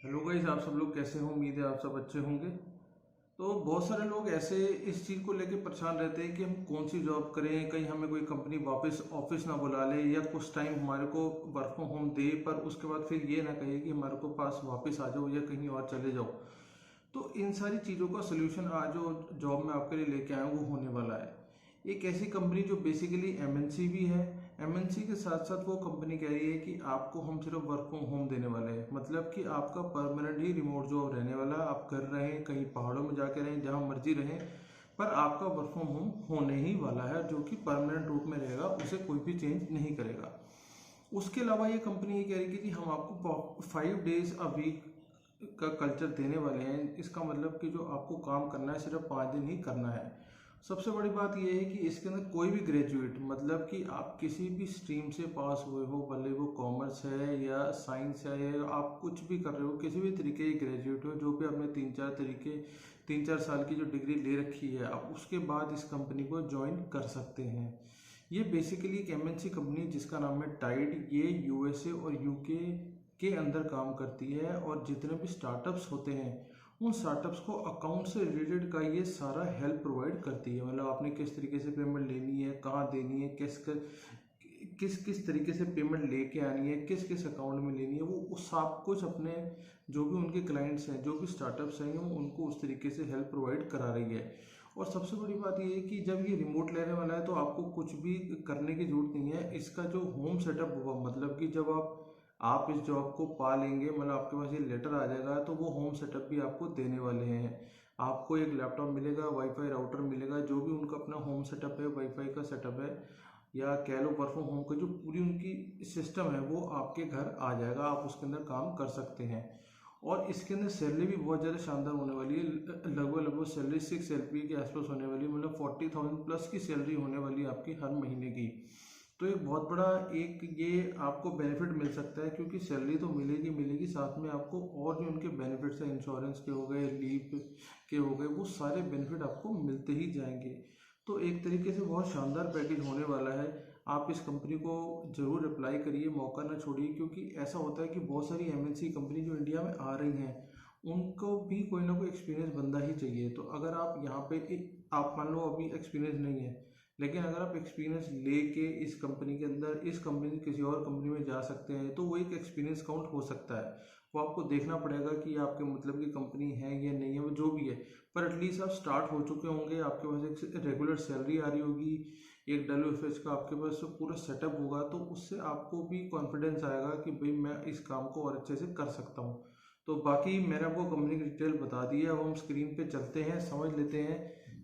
Hello guys, आप सब लोग कैसे हो? उम्मीद है आप सब अच्छे होंगे। तो बहुत सारे लोग ऐसे इस चीज़ को लेके परेशान रहते हैं कि हम कौन सी जॉब करें, कहीं हमें कोई कंपनी वापस ऑफिस ना बुला ले या कुछ टाइम हमारे को वर्क फ्रॉम होम दे पर उसके बाद फिर ये ना कहे कि हमारे को पास वापस आ जाओ या कहीं और चले जाओ। तो इन सारी चीज़ों का सोल्यूशन आज जो जॉब में आपके लिए लेके आया हूँ वो होने वाला है। एक ऐसी कंपनी जो बेसिकली एमएनसी भी है। एमएनसी के साथ साथ वो कंपनी कह रही है कि आपको हम सिर्फ वर्क फ्रॉम होम देने वाले हैं, मतलब कि आपका परमानेंट ही रिमोट जॉब रहने वाला है। आप घर रहें, कहीं पहाड़ों में जाके रहें, जहाँ मर्जी रहें, पर आपका वर्क फ्रॉम होम होने ही वाला है, जो कि परमानेंट रूप में रहेगा, उसे कोई भी चेंज नहीं करेगा। उसके अलावा ये कंपनी ये कह रही है कि हम आपको 5 डेज अ वीक का कल्चर देने वाले हैं। इसका मतलब कि जो आपको काम करना है सिर्फ 5 दिन ही करना है। सबसे बड़ी बात यह है कि इसके अंदर कोई भी ग्रेजुएट, मतलब कि आप किसी भी स्ट्रीम से पास हुए हो, भले वो कॉमर्स है या साइंस है या आप कुछ भी कर रहे हो, किसी भी तरीके की ग्रेजुएट हो, जो भी आपने 3-4 साल की जो डिग्री ले रखी है, आप उसके बाद इस कंपनी को ज्वाइन कर सकते हैं। ये बेसिकली एक एमएनसी कंपनी जिसका नाम है टाइड। ये यूएसए और यूके के अंदर काम करती है और जितने भी स्टार्टअप्स होते हैं उन स्टार्टअप्स को अकाउंट से रिलेटेड का ये सारा हेल्प प्रोवाइड करती है। मतलब आपने किस तरीके से पेमेंट लेनी है, कहाँ देनी है, किस किस तरीके से पेमेंट लेके आनी है, किस किस अकाउंट में लेनी है, वो सब कुछ अपने जो भी उनके क्लाइंट्स हैं, जो भी स्टार्टअप्स हैं, वो उनको उस तरीके से हेल्प प्रोवाइड करा रही है। और सबसे बड़ी बात ये है कि जब ये रिमोट लेने वाला है तो आपको कुछ भी करने की जरूरत नहीं है। इसका जो होम सेटअप होगा, मतलब कि जब आप इस जॉब को पा लेंगे, मतलब आपके पास ये लेटर आ जाएगा, तो वो होम सेटअप भी आपको देने वाले हैं। आपको एक लैपटॉप मिलेगा, वाईफाई राउटर मिलेगा, जो भी उनका अपना होम सेटअप है, वाईफाई का सेटअप है, या कह लो वर्क फ्रॉम होम का जो पूरी उनकी सिस्टम है, वो आपके घर आ जाएगा। आप उसके अंदर काम कर सकते हैं। और इसके अंदर सैलरी भी बहुत ज़्यादा शानदार होने वाली है। लगभग सैलरी 6 LP के आसपास होने वाली है, मतलब 40,000 प्लस की सैलरी होने वाली है आपकी हर महीने की। तो एक बहुत बड़ा एक ये आपको बेनिफिट मिल सकता है, क्योंकि सैलरी तो मिलेगी मिलेगी, साथ में आपको और जो उनके बेनिफिट्स हैं, इंश्योरेंस के हो गए, लीव के हो गए, वो सारे बेनिफिट आपको मिलते ही जाएंगे। तो एक तरीके से बहुत शानदार पैकेज होने वाला है। आप इस कंपनी को ज़रूर अप्लाई करिए, मौका ना छोड़िए, क्योंकि ऐसा होता है कि बहुत सारी एमएनसी कंपनी जो इंडिया में आ रही हैं उनको भी कोई ना कोई एक्सपीरियंस बंदा ही चाहिए। तो अगर आप यहाँ पे आप मान लो अभी एक्सपीरियंस नहीं है, लेकिन अगर आप एक्सपीरियंस लेके इस कंपनी के अंदर, इस कंपनी से किसी और कंपनी में जा सकते हैं, तो वो एक एक्सपीरियंस काउंट हो सकता है। वो आपको देखना पड़ेगा कि आपके मतलब की कंपनी है या नहीं है, वो जो भी है, पर एटलीस्ट आप स्टार्ट हो चुके होंगे, आपके पास एक रेगुलर सैलरी आ रही होगी, एक WFH का आपके पास पूरा सेटअप होगा, तो उससे आपको भी कॉन्फिडेंस आएगा कि भाई मैं इस काम को और अच्छे से कर सकता हूँ। तो बाकी मैंने आपको कंपनी की डिटेल बता दी है। अब हम स्क्रीन पे चलते हैं, समझ लेते हैं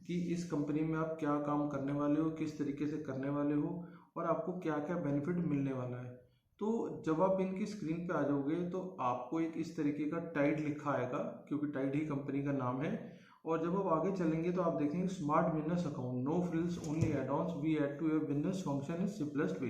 कि इस कंपनी में आप क्या काम करने वाले हो, किस तरीके से करने वाले हो, और आपको क्या क्या बेनिफिट मिलने वाला है। तो जब आप इनकी स्क्रीन पे आ जाओगे तो आपको एक इस तरीके का टाइड लिखा आएगा, क्योंकि टाइड ही कंपनी का नाम है। और जब आप आगे चलेंगे तो आप देखेंगे smart business account, no frills only add ons, we add to your business function in simplest way.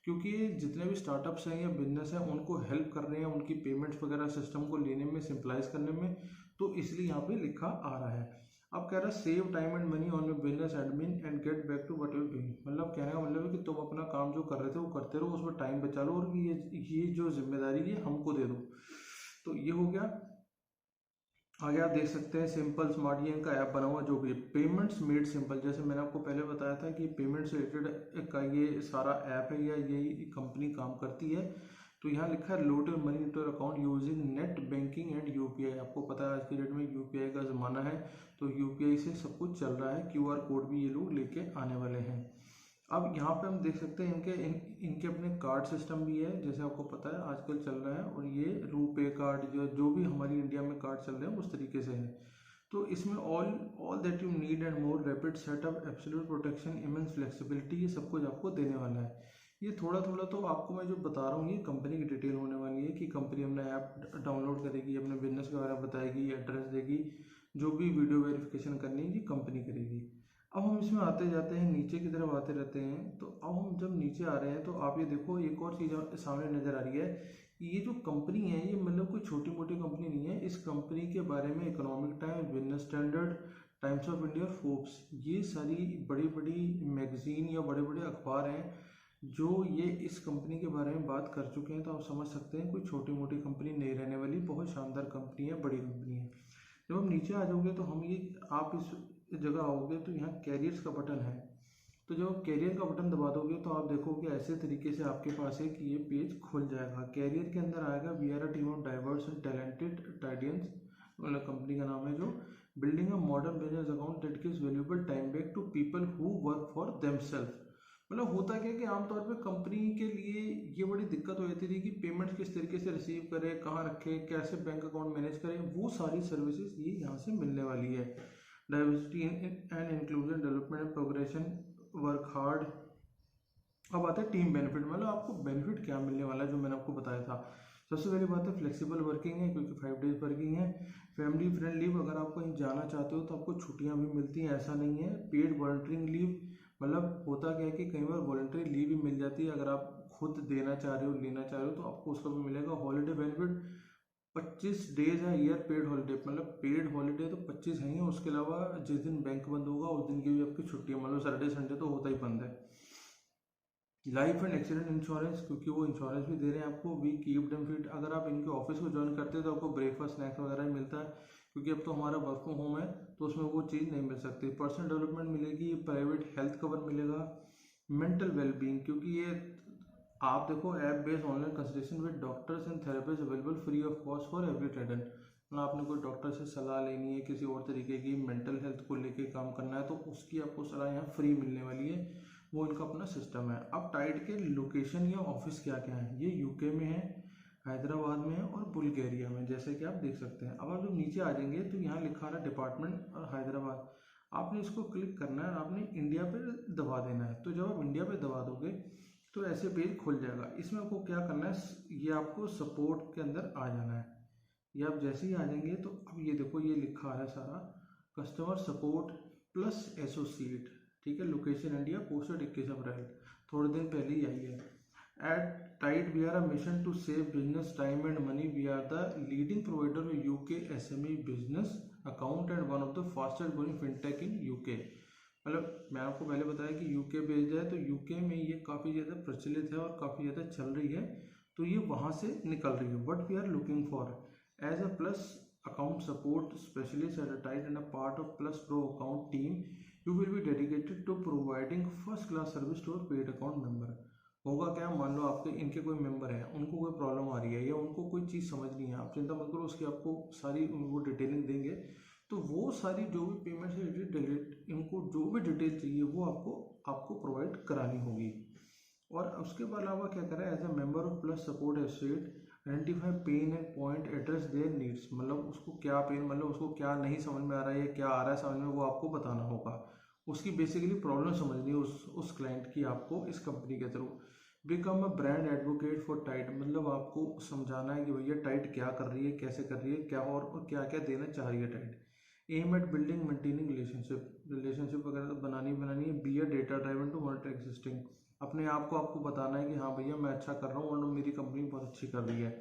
क्योंकि जितने भी स्टार्टअप्स हैं या बिजनेस हैं उनको हेल्प कर रहे हैं उनकी पेमेंट्स वगैरह सिस्टम को लेने में, सिंपलाइज करने में, तो इसलिए यहाँ पे लिखा आ रहा है। अब कह रहा है save time and money on your business admin and get back to what you doing. मतलब कहने का मतलब है कि तुम अपना काम जो कर रहे थे वो करते रहो, उसमें टाइम बचा लो, और ये जो जिम्मेदारी ये हमको दे दो। तो ये हो गया। आगे आप देख सकते हैं सिंपल स्मार्ट, ये इनका ऐप बना हुआ, जो भी पेमेंट्स मेड सिंपल, जैसे मैंने आपको पहले बताया था कि पेमेंट्स रिलेटेड का ये सारा ऐप है या यही कंपनी काम करती है। तो यहाँ लिखा है load your money into your account using net banking and UPI. आपको पता है आज की डेट में यूपीआई का ज़माना है, तो यूपीआई से सब कुछ चल रहा है। क्यूआर कोड भी ये लोग लेके आने वाले हैं। अब यहाँ पे हम देख सकते हैं इनके अपने कार्ड सिस्टम भी है, जैसे आपको पता है आजकल चल रहा है, और ये रुपे कार्ड जो भी हमारी इंडिया में कार्ड चल रहे हैं उस तरीके से है। तो इसमें all all that you need and more, rapid setup, absolute protection, immense flexibility, ये सब कुछ आपको देने वाला है। ये थोड़ा थोड़ा तो आपको मैं जो बता रहा हूँ ये कंपनी की डिटेल होने वाली है, कि कंपनी अपना ऐप डाउनलोड करेगी, अपने बिजनेस के बारे में बताएगी, एड्रेस देगी, जो भी वीडियो वेरिफिकेशन करनी है ये कंपनी करेगी। अब हम इसमें आते जाते हैं, नीचे की तरफ आते रहते हैं। तो अब हम जब नीचे आ रहे हैं तो आप ये देखो, एक और चीज़ सामने नज़र आ रही है कि ये जो कंपनी है ये मतलब कोई छोटी मोटी कंपनी नहीं है। इस कंपनी के बारे में economic times, business standard, times of India और फोर्ब्स, ये सारी बड़ी बड़ी मैगजीन या बड़े बड़े अखबार हैं जो ये इस कंपनी के बारे में बात कर चुके हैं तो आप समझ सकते हैं कोई छोटी मोटी कंपनी नहीं रहने वाली, बहुत शानदार कंपनी है, बड़ी कंपनी है। जब हम नीचे आ जाओगे तो हम ये आप इस जगह आओगे तो यहाँ कैरियर्स का बटन है। तो जब आप कैरियर का बटन दबा दोगे तो आप देखोगे ऐसे तरीके से आपके पास एक ये पेज खुल जाएगा। कैरियर के अंदर आएगा we are a team of diverse and talented tidians, मतलब कंपनी का नाम है, जो building a modern business account that gives valuable time back to people who work for themself. मतलब होता क्या है कि आमतौर पे कंपनी के लिए ये बड़ी दिक्कत हो जाती थी कि पेमेंट्स किस तरीके से रिसीव करें, कहाँ रखें, कैसे बैंक अकाउंट मैनेज करें, वो सारी सर्विसेज ये यहाँ से मिलने वाली है। Diversity and inclusion, development and progression, work hard. अब आते हैं टीम बेनिफिट, मतलब आपको बेनिफिट क्या मिलने वाला है, जो मैंने आपको बताया था। सबसे पहली बात है फ्लेक्सिबल वर्किंग है, क्योंकि 5 डेज वर्किंग है। फैमिली फ्रेंड लीव, अगर आप कहीं जाना चाहते हो तो आपको छुट्टियां भी मिलती हैं, ऐसा नहीं है। पेड वॉलंटियरिंग लीव, मतलब होता क्या है कि कई बार वॉलंटरी लीव भी मिल जाती है, अगर आप खुद देना चाह रहे हो, लेना चाह रहे हो तो आपको उसका भी मिलेगा। हॉलीडे बेनिफिट 25 डेज है ईयर पेड हॉलीडे, मतलब पेड हॉलीडे तो 25 है ही, उसके अलावा जिस दिन बैंक बंद होगा उस दिन की भी आपकी छुट्टी है, मतलब सैटरडे संडे तो होता ही बंद है। लाइफ एंड एक्सीडेंट इंश्योरेंस, क्योंकि वो इंश्योरेंस भी दे रहे हैं आपको। वी कीप देम फिट, अगर आप इनके ऑफिस को ज्वाइन करते हैं तो आपको ब्रेकफास्ट स्नैक्स वगैरह भी मिलता है, क्योंकि अब तो हमारा वर्क फ्रॉम होम है तो उसमें वो चीज़ नहीं मिल सकती। पर्सनल डेवलपमेंट मिलेगी, प्राइवेट हेल्थ कवर मिलेगा, मेंटल वेलबींग, क्योंकि ये आप देखो app based online consultation with doctors and therapist available free of cost for every student. मतलब आपने कोई डॉक्टर से सलाह लेनी है, किसी और तरीके की मेंटल हेल्थ को लेके काम करना है, तो उसकी आपको सलाह यहाँ फ्री मिलने वाली है। वो इनका अपना सिस्टम है। अब टाइड के लोकेशन या ऑफिस क्या क्या है, ये यूके में है, हैदराबाद में है और बुल्गारिया में, जैसे कि आप देख सकते हैं। अब आप जब नीचे आ जाएंगे तो यहाँ लिखा रहा डिपार्टमेंट और हैदराबाद, आपने इसको क्लिक करना है, आपने इंडिया पे दबा देना है। तो जब आप इंडिया पे दबा दोगे तो ऐसे पेज खुल जाएगा। इसमें आपको क्या करना है, ये आपको सपोर्ट के अंदर आ जाना है। ये आप जैसे ही आ जाएंगे तो अब ये देखो ये लिखा है सारा कस्टमर सपोर्ट प्लस एसोसिएट, ठीक है। लोकेशन इंडिया, पोस्टेड 21 अप्रैल, थोड़े दिन पहले ही आई है। At Tide we are a mission to save business time and money, we are the leading provider of UK SME business account and one of the fastest growing fintech in UK. मतलब मैं आपको पहले बताया कि UK based है, तो UK में ये काफ़ी ज़्यादा प्रचलित है और काफ़ी ज़्यादा चल रही है, तो ये वहाँ से निकल रही है। What we are looking for as a plus account support specialist at a tight and a part of Plus Pro account team, you will be dedicated to providing first class service to a paid account member। होगा क्या, मान लो आपके इनके कोई member है, उनको कोई problem आ रही है या उनको कोई चीज़ समझ नहीं है, आप चिंता मत करो, उसकी आपको सारी वो डिटेलिंग देंगे। तो वो सारी जो भी पेमेंट से रिलेटेड इनको जो भी डिटेल चाहिए वो आपको आपको प्रोवाइड करानी होगी। और उसके अलावा क्या करें, as a member of plus support associate identify pain and point address their needs, मतलब उसको क्या पेन, मतलब उसको क्या नहीं समझ में आ रहा है या क्या आ रहा है समझ में, वो आपको बताना होगा। उसकी बेसिकली प्रॉब्लम समझनी है उस क्लाइंट की आपको इस कंपनी के through. Become a brand advocate for tight, मतलब आपको समझाना है कि भैया टाइट क्या कर रही है, कैसे कर रही है, क्या और क्या क्या देना चाह रही है Tide. Aim at building maintaining relationship वगैरह तो बनानी है। Be a data driven to monitor existing, अपने आप को आपको बताना है कि हाँ भैया मैं अच्छा कर रहा हूँ और मेरी कंपनी बहुत अच्छी कर रही है।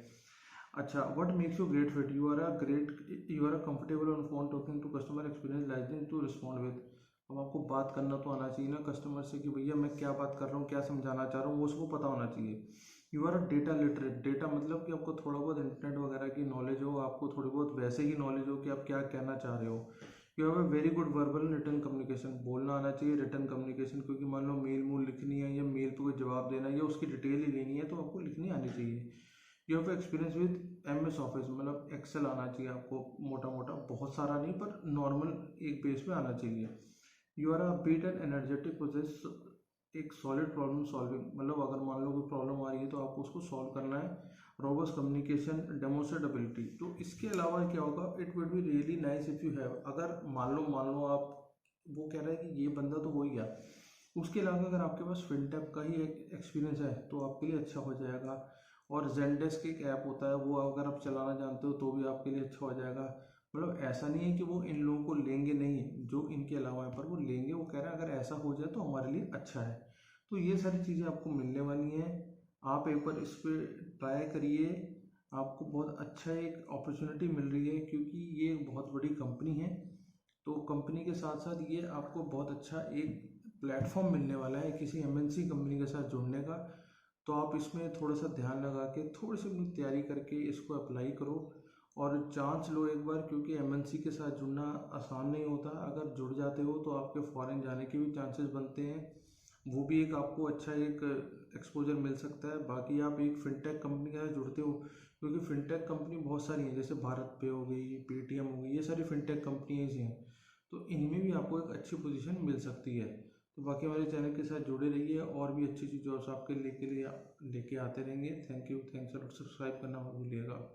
अच्छा, what makes you great fit, you are a comfortable on phone talking to customer experience liaising to respond with. अब आपको बात करना तो आना चाहिए ना कस्टमर से कि भैया मैं क्या बात कर रहा हूँ, क्या समझाना चाह रहा हूँ, वो उसको पता होना चाहिए। You are a data literate, data मतलब कि आपको थोड़ा बहुत इंटरनेट वगैरह की नॉलेज हो, आपको थोड़ी बहुत वैसे ही नॉलेज हो कि आप क्या कहना चाह रहे हो। You have a very good verbal return communication, बोलना आना चाहिए, रिटर्न कम्युनिकेशन, क्योंकि मान लो मेल मूल लिखनी है या मेल पे कोई जवाब देना है या उसकी डिटेल ही लेनी है तो आपको लिखनी आनी चाहिए। You have experience with MS office, मतलब एक्सेल आना चाहिए आपको, मोटा मोटा, बहुत सारा नहीं पर नॉर्मल एक पेज पे आना चाहिए। You are a beat and energetic process, एक सॉलिड प्रॉब्लम सॉल्विंग, मतलब अगर मान लो कोई प्रॉब्लम आ रही है तो आपको उसको सॉल्व करना है। Robust communication, demonstrability. तो इसके अलावा क्या होगा, it would be really nice if you have, अगर मान लो आप, वो कह रहा है कि ये बंदा तो हो ही गया, उसके अलावा अगर आपके पास फिनटेक का ही एक एक्सपीरियंस है तो आपके लिए अच्छा हो जाएगा। और ज़ेंडेस्क एक ऐप होता है, वो अगर आप चलाना जानते हो तो भी आपके लिए अच्छा हो जाएगा। मतलब ऐसा नहीं है कि वो इन लोगों को लेंगे नहीं, जो इनके अलावा है, पर वो लेंगे। वो कह रहे हैं अगर ऐसा हो जाए तो हमारे लिए अच्छा है। तो ये सारी चीज़ें आपको मिलने वाली हैं, आप एक बार इस पर ट्राई करिए, आपको बहुत अच्छा एक अपॉर्चुनिटी मिल रही है, क्योंकि ये एक बहुत बड़ी कंपनी है। तो कंपनी के साथ साथ ये आपको बहुत अच्छा एक प्लेटफॉर्म मिलने वाला है किसी एमएनसी कंपनी के साथ जुड़ने का। तो आप इसमें थोड़ा सा ध्यान लगा के थोड़ी सी अपनी तैयारी करके इसको अप्लाई करो और चांस लो एक बार, क्योंकि एमएनसी के साथ जुड़ना आसान नहीं होता। अगर जुड़ जाते हो तो आपके फॉरेन जाने के भी चांसेस बनते हैं, वो भी एक आपको अच्छा एक एक्सपोजर मिल सकता है। बाकी आप एक फिनटेक कंपनी के साथ जुड़ते हो, क्योंकि फिनटेक कंपनी बहुत सारी हैं, जैसे भारत पे हो गई, पेटीएम हो गई, ये सारी फिनटेक कंपनीज हैं, तो इनमें भी आपको एक अच्छी पोजीशन मिल सकती है। तो बाकी हमारे चैनल के साथ जुड़े रहिए, और भी अच्छी अच्छी जॉब्स आपके लेके आते रहेंगे। थैंक यू, थैंक्स और सब्सक्राइब करना मत भूलिएगा।